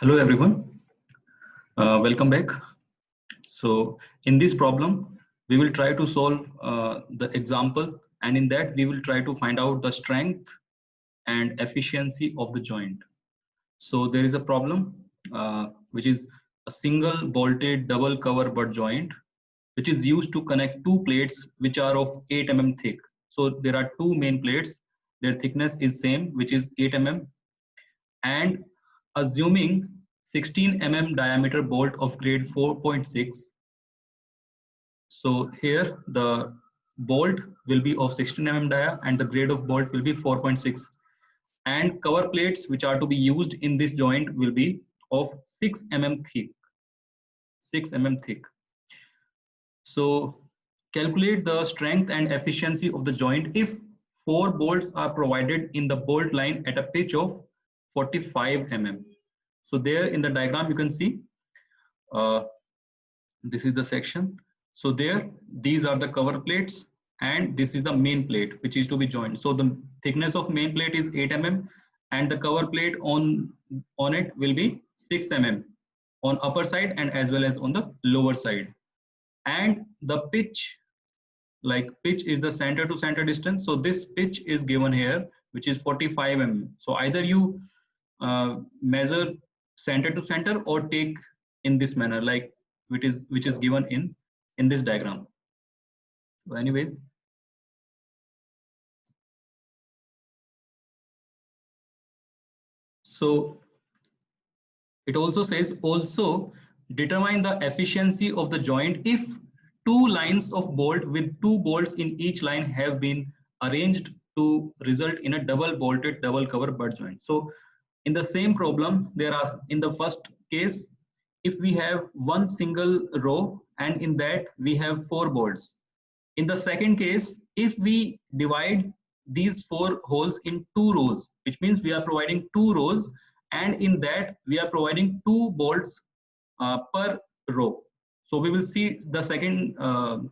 Hello everyone, welcome back. So in this problem, we will try to solve the example, and in that we will try to find out the strength and efficiency of the joint. So there is a problem which is a single bolted double cover butt joint which is used to connect two plates which are of 8 mm thick. So there are two main plates, their thickness is same, which is 8 mm, and assuming 16 mm diameter bolt of grade 4.6. So here the bolt will be of 16 mm dia and the grade of bolt will be 4.6, and cover plates which are to be used in this joint will be of 6 mm thick. 6 mm thick. So calculate the strength and efficiency of the joint if 4 bolts are provided in the bolt line at a pitch of 45 mm. So there in the diagram you can see this is the section. So there these are the cover plates and this is the main plate which is to be joined. So the thickness of main plate is 8 mm and the cover plate on it will be 6 mm on upper side and as well as on the lower side. And the pitch, like pitch is the center to center distance. So this pitch is given here which is 45 mm. So either you measure center to center or take in this manner like which is given in this diagram. So anyways, so it also says also determine the efficiency of the joint if two lines of bolt with two bolts in each line have been arranged to result in a double bolted double cover butt joint. So in the same problem, there are in the first case, if we have one single row and in that we have 4 bolts. In the second case, if we divide these 4 holes in 2 rows, which means we are providing 2 rows and in that we are providing 2 bolts per row. So we will see the second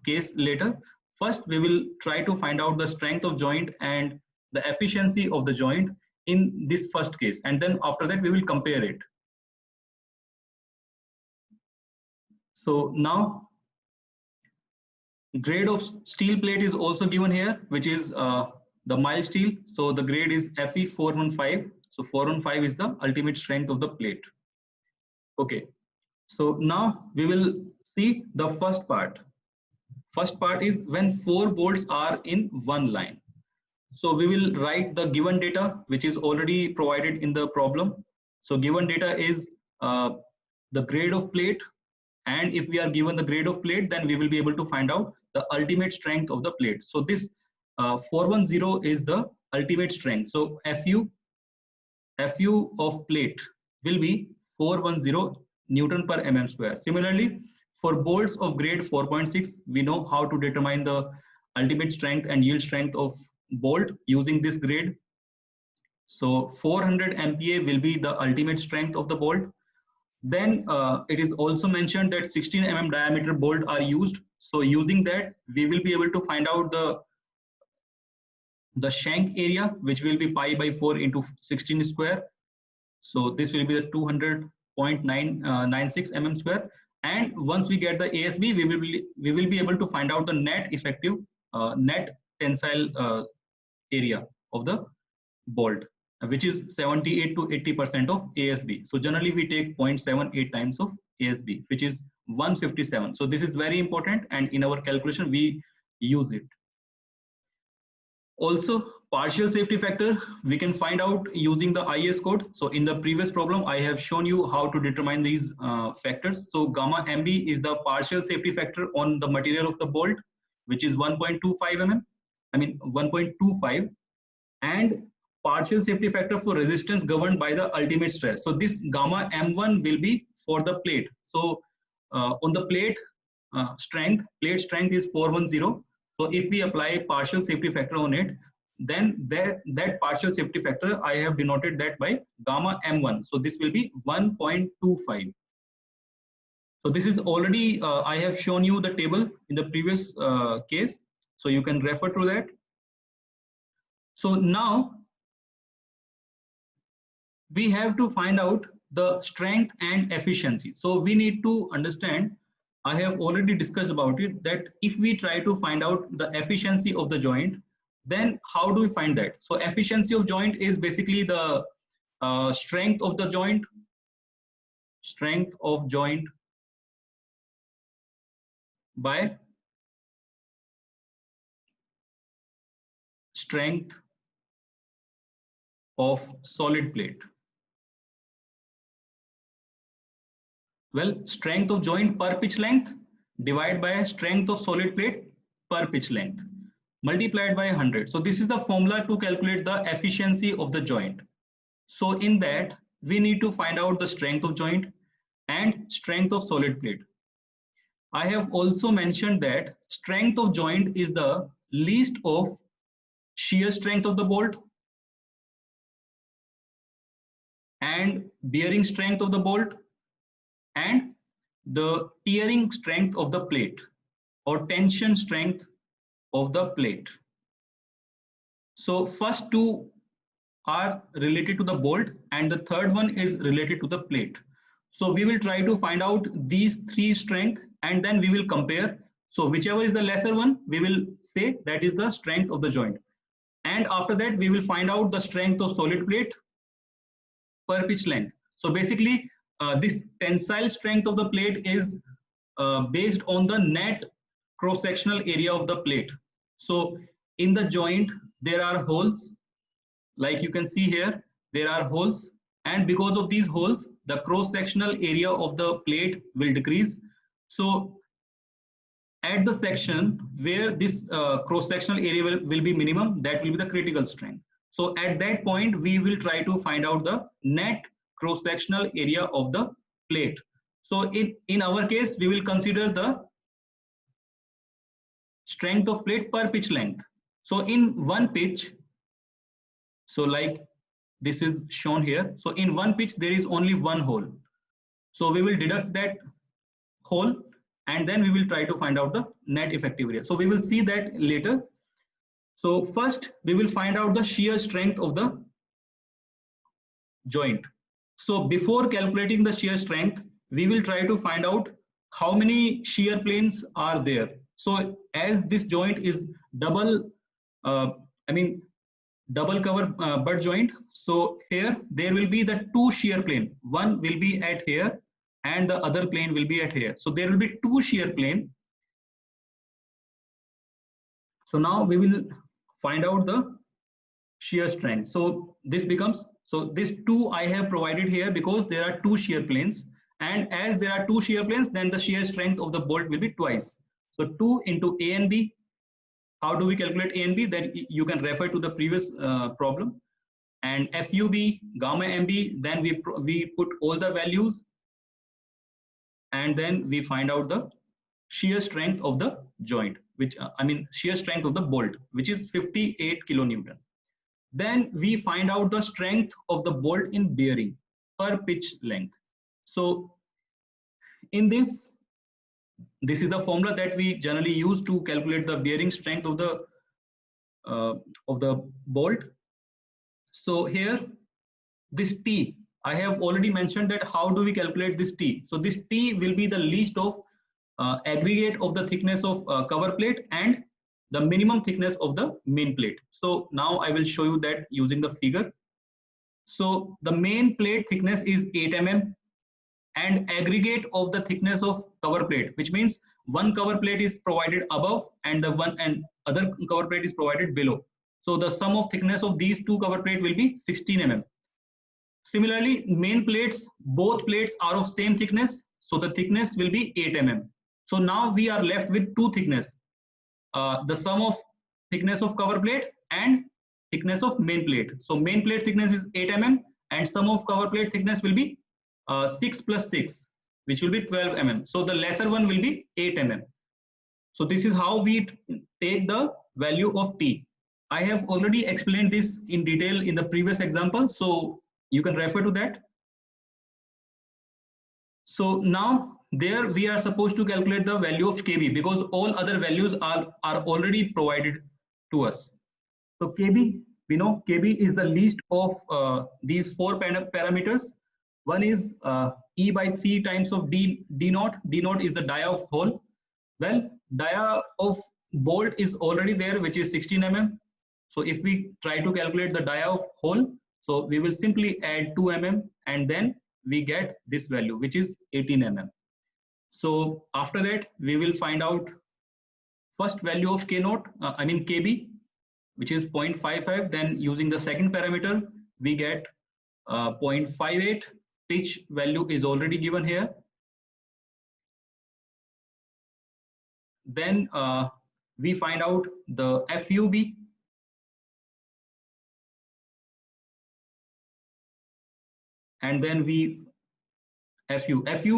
case later. First, we will try to find out the strength of joint and the efficiency of the joint in this first case, and then after that we will compare it. So now grade of steel plate is also given here, which is the mild steel. So the grade is Fe 415. So 415 is the ultimate strength of the plate. Okay, so now we will see the first part. First part is when 4 bolts are in one line. So we will write the given data which is already provided in the problem. So given data is the grade of plate, and if we are given the grade of plate, then we will be able to find out the ultimate strength of the plate. So this 410 is the ultimate strength. So Fu of plate will be 410 Newton per mm square. Similarly, for bolts of grade 4.6, we know how to determine the ultimate strength and yield strength of bolt using this grade. So 400 MPa will be the ultimate strength of the bolt. Then it is also mentioned that 16 mm diameter bolt are used. So using that, we will be able to find out the shank area, which will be pi by 4 into 16 square. So this will be the 200.996 mm square. And once we get the ASB, we will be able to find out the net effective net tensile area of the bolt, which is 78 to 80% of ASB. So generally we take 0.78 times of ASB, which is 157. So this is very important, and in our calculation we use it. Also, partial safety factor we can find out using the IS code. So in the previous problem, I have shown you how to determine these factors. So gamma MB is the partial safety factor on the material of the bolt, which is 1.25 mm. I mean 1.25, and partial safety factor for resistance governed by the ultimate stress. So this gamma M1 will be for the plate. So on the plate strength is 410. So if we apply partial safety factor on it, then that partial safety factor, I have denoted that by gamma M1. So this will be 1.25. So this is already, I have shown you the table in the previous case. So you can refer to that. So now we have to find out the strength and efficiency. So we need to understand, I have already discussed about it, that if we try to find out the efficiency of the joint, then how do we find that? So efficiency of joint is basically the strength of the joint, by strength of solid plate. Well, strength of joint per pitch length divided by strength of solid plate per pitch length multiplied by 100. So this is the formula to calculate the efficiency of the joint. So in that, we need to find out the strength of joint and strength of solid plate. I have also mentioned that strength of joint is the least of shear strength of the bolt and bearing strength of the bolt and the tearing strength of the plate or tension strength of the plate. So first two are related to the bolt and the third one is related to the plate. So we will try to find out these three strengths and then we will compare. So whichever is the lesser one, we will say that is the strength of the joint. And after that, we will find out the strength of solid plate per pitch length. So basically, this tensile strength of the plate is based on the net cross-sectional area of the plate. So in the joint, there are holes, like you can see here, there are holes, and because of these holes, the cross-sectional area of the plate will decrease. So at the section where this cross-sectional area will be minimum, that will be the critical strength. So at that point, we will try to find out the net cross-sectional area of the plate. So in our case, we will consider the strength of plate per pitch length. So in one pitch, so like this is shown here. So in one pitch, there is only one hole. So we will deduct that hole and then we will try to find out the net effective area. So we will see that later. So first we will find out the shear strength of the joint. So before calculating the shear strength, we will try to find out how many shear planes are there. So as this joint is double cover butt joint, so here there will be the two shear plane. One will be at here and the other plane will be at here. So there will be two shear plane. So now we will find out the shear strength. So this becomes, so this 2 I have provided here because there are two shear planes, and as there are two shear planes, then the shear strength of the bolt will be twice. So 2 into A and B. How do we calculate A and B? Then you can refer to the previous problem. And FUB, gamma MB, then we put all the values and then we find out the shear strength of the joint, which shear strength of the bolt, which is 58 kilonewton. Then we find out the strength of the bolt in bearing per pitch length. So in this is the formula that we generally use to calculate the bearing strength of the bolt. So here, this T, I have already mentioned that how do we calculate this T. So this T will be the least of aggregate of the thickness of cover plate and the minimum thickness of the main plate. So now I will show you that using the figure. So the main plate thickness is 8 mm and aggregate of the thickness of cover plate, which means one cover plate is provided above and other cover plate is provided below. So the sum of thickness of these two cover plate will be 16 mm. Similarly, main plates, both plates are of same thickness, so the thickness will be 8 mm. So now we are left with two thickness, the sum of thickness of cover plate and thickness of main plate. So main plate thickness is 8 mm and sum of cover plate thickness will be 6 plus 6, which will be 12 mm. So the lesser one will be 8 mm. So this is how we take the value of T. I have already explained this in detail in the previous example, so you can refer to that. So now there we are supposed to calculate the value of KB because all other values are already provided to us. So KB, we know KB is the least of these four parameters. One is E by 3 times of D naught. D naught is the dia of hole. Well, dia of bolt is already there, which is 16 mm. So if we try to calculate the dia of hole, so we will simply add 2 mm and then we get this value, which is 18 mm. So after that, we will find out first value of K naught, KB, which is 0.55. Then using the second parameter, we get 0.58. Pitch value is already given here. Then we find out the FUB. And then FU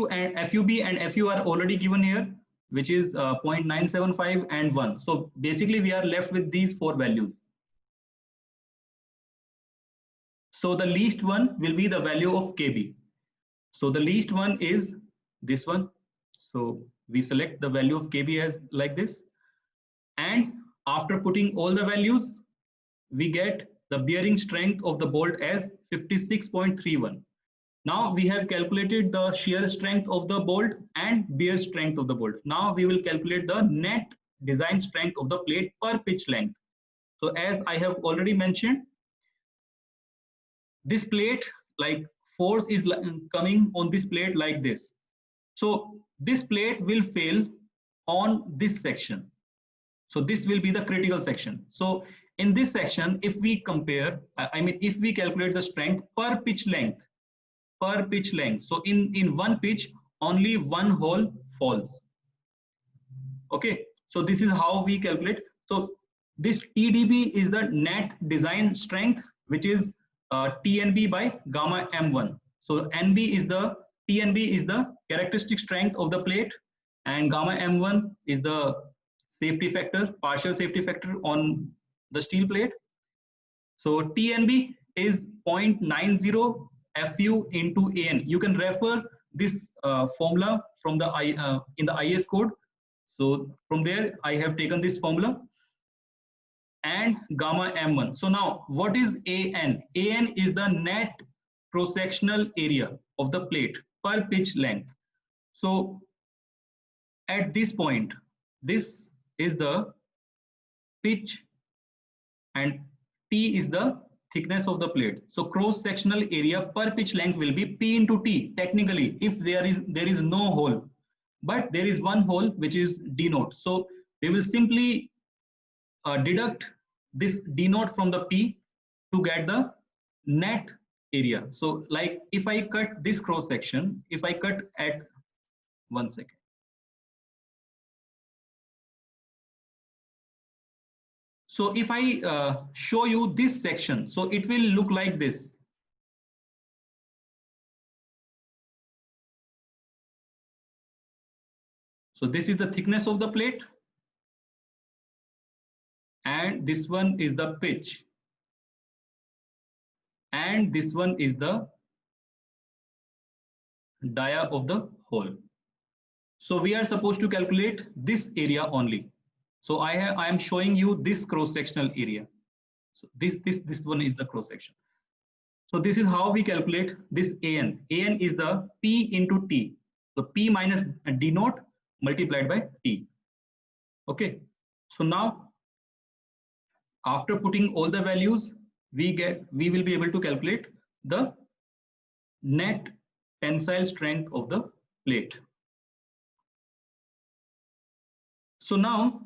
and FUB and FU are already given here, which is 0.975 and 1. So basically we are left with these four values. So the least one will be the value of KB. So the least one is this one. So we select the value of KB as like this. And after putting all the values, we get the bearing strength of the bolt as 56.31. Now we have calculated the shear strength of the bolt and bear strength of the bolt. Now we will calculate the net design strength of the plate per pitch length. So as I have already mentioned, this plate, like force is coming on this plate like this. So this plate will fail on this section. So this will be the critical section. So in this section, if we compare, if we calculate the strength per pitch length, so in one pitch, only one hole falls. Okay, so this is how we calculate. So this TDB is the net design strength, which is TNB by gamma M1. So TNB is the characteristic strength of the plate, and gamma M1 is the safety factor, partial safety factor on the steel plate. So TNB is 0.90 FU into AN. You can refer this formula from the in the IS code. So from there I have taken this formula, and gamma M1. So now what is AN? AN is the net cross-sectional area of the plate per pitch length. So at this point, this is the pitch and T is the thickness of the plate. So cross-sectional area per pitch length will be P into T technically, if there is no hole, but there is one hole, which is D naught. So we will simply deduct this D naught from the P to get the net area. So like if I cut this cross section, if I cut at 1 second. So if I show you this section, so it will look like this. So this is the thickness of the plate, and this one is the pitch, and this one is the dia of the hole. So we are supposed to calculate this area only. So I am showing you this cross-sectional area. So this one is the cross-section. So this is how we calculate this AN. AN is the P into T. So P minus D naught multiplied by T. Okay. So now after putting all the values, we will be able to calculate the net tensile strength of the plate. So now,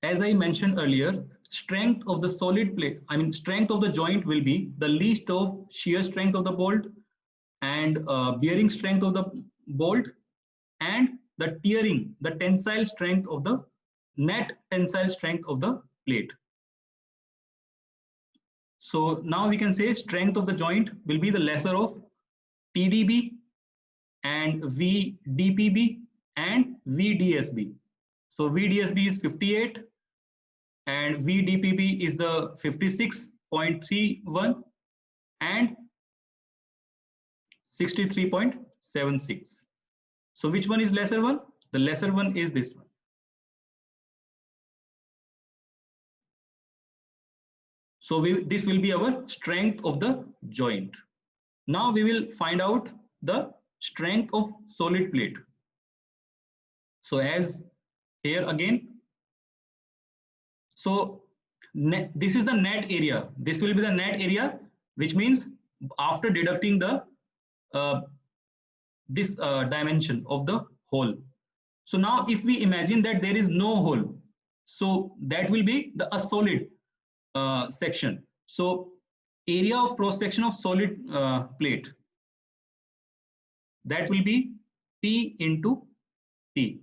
as I mentioned earlier, strength of the solid plate, strength of the joint will be the least of shear strength of the bolt and bearing strength of the bolt and the tearing, the tensile strength of the net tensile strength of the plate. So now we can say strength of the joint will be the lesser of TDB and VDPB and VDSB. So VDSB is 58 and VDPB is the 56.31 and 63.76. So which one is lesser one? The lesser one is this one. So this will be our strength of the joint. Now we will find out the strength of solid plate. So as here again, so this is the net area. This will be the net area, which means after deducting the this dimension of the hole. So now if we imagine that there is no hole, so that will be a solid section. So area of cross section of solid plate, that will be P into T,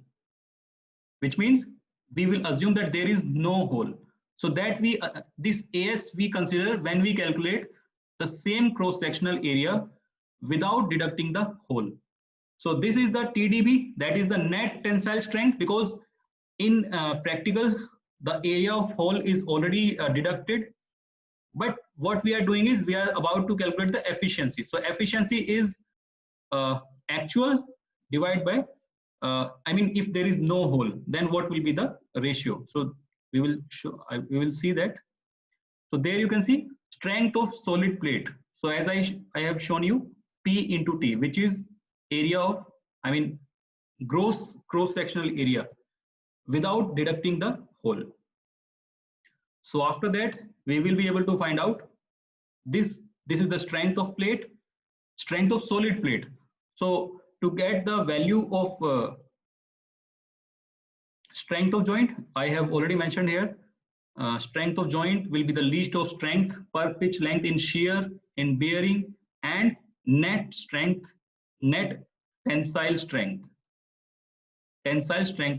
which means we will assume that there is no hole. So that we this AS we consider when we calculate the same cross sectional area without deducting the hole. So this is the TDB, that is the net tensile strength, because in practical the area of hole is already deducted. But what we are doing is we are about to calculate the efficiency. So efficiency is actual divided by I mean, if there is no hole, then what will be the ratio? So we will show, we will see that. So there you can see strength of solid plate. So as I have shown you, P into T, which is area of, I mean, gross cross sectional area without deducting the hole. So after that, we will be able to find out this is the strength of plate, strength of solid plate. So to get the value of strength of joint, I have already mentioned here. Strength of joint will be the least of strength per pitch length in shear, in bearing, and net strength, net tensile strength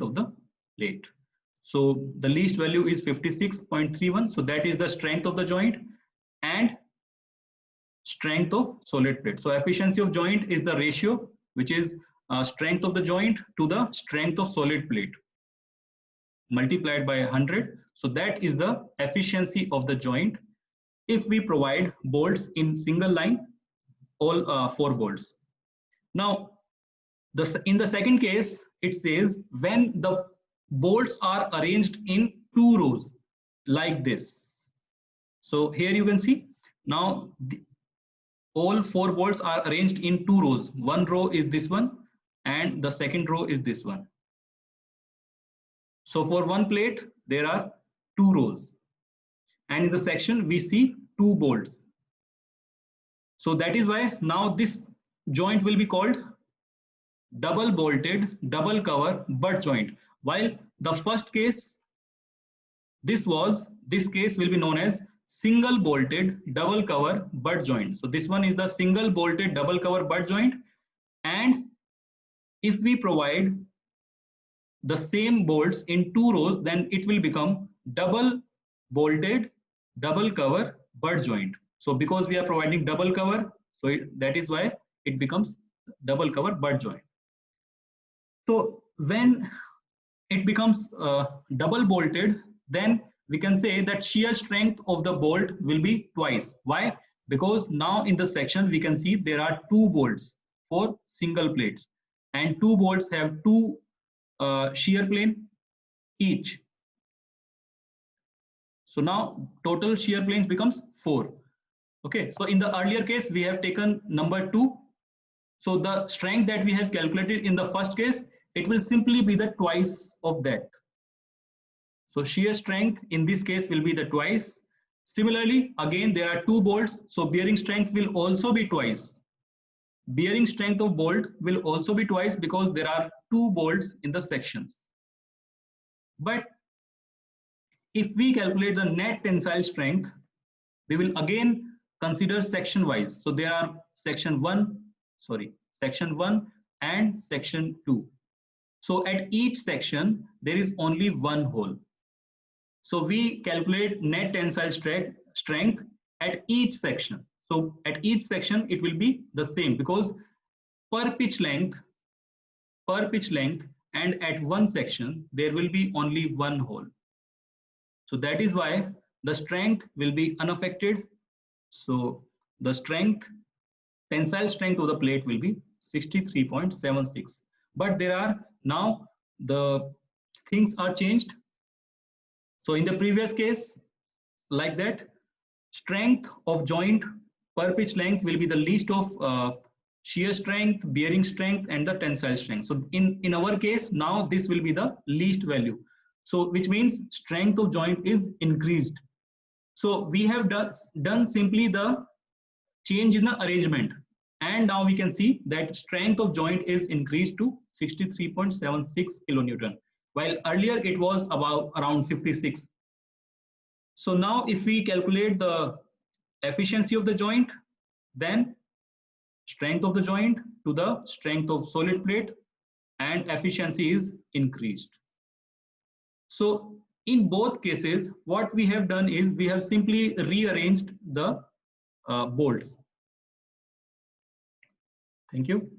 of the plate. So the least value is 56.31. So that is the strength of the joint and strength of solid plate. So efficiency of joint is the ratio, which is strength of the joint to the strength of solid plate multiplied by 100. So that is the efficiency of the joint if we provide bolts in single line, all 4 bolts. Now, in the second case, it says when the bolts are arranged in 2 rows like this. So here you can see now all 4 bolts are arranged in 2 rows. One row is this one and the second row is this one. So for one plate, there are 2 rows. And in the section, we see 2 bolts. So that is why now this joint will be called double bolted, double cover butt joint. While the first case, this case will be known as single bolted, double cover butt joint. So this one is the single bolted, double cover butt joint. And if we provide the same bolts in 2 rows, then it will become double bolted, double cover butt joint. So because we are providing double cover, so that is why it becomes double cover butt joint. So when it becomes double bolted, then we can say that shear strength of the bolt will be twice. Why? Because now in the section we can see there are 2 bolts for single plates, and 2 bolts have 2 shear plane each. So now total shear planes becomes 4. Okay, so in the earlier case we have taken number 2. So the strength that we have calculated in the first case, it will simply be the twice of that. So shear strength in this case will be the twice. Similarly, again there are 2 bolts, so bearing strength will also be twice. Bearing strength of bolt will also be twice because there are 2 bolts in the sections. But if we calculate the net tensile strength, we will again consider section wise. So there are section 1 and section 2. So at each section there is only one hole. So we calculate net tensile strength at each section. So at each section it will be the same because per pitch length and at one section there will be only one hole. So that is why the strength will be unaffected. So the tensile strength of the plate will be 63.76. But there are now the things are changed. So in the previous case, like that, strength of joint per pitch length will be the least of shear strength, bearing strength, and the tensile strength. So in our case, now this will be the least value. So which means strength of joint is increased. So we have done simply the change in the arrangement. And now we can see that strength of joint is increased to 63.76 kilonewton, while earlier it was about around 56. So now if we calculate the efficiency of the joint, then strength of the joint to the strength of solid plate and efficiency is increased. So in both cases, what we have done is we have simply rearranged the bolts. Thank you.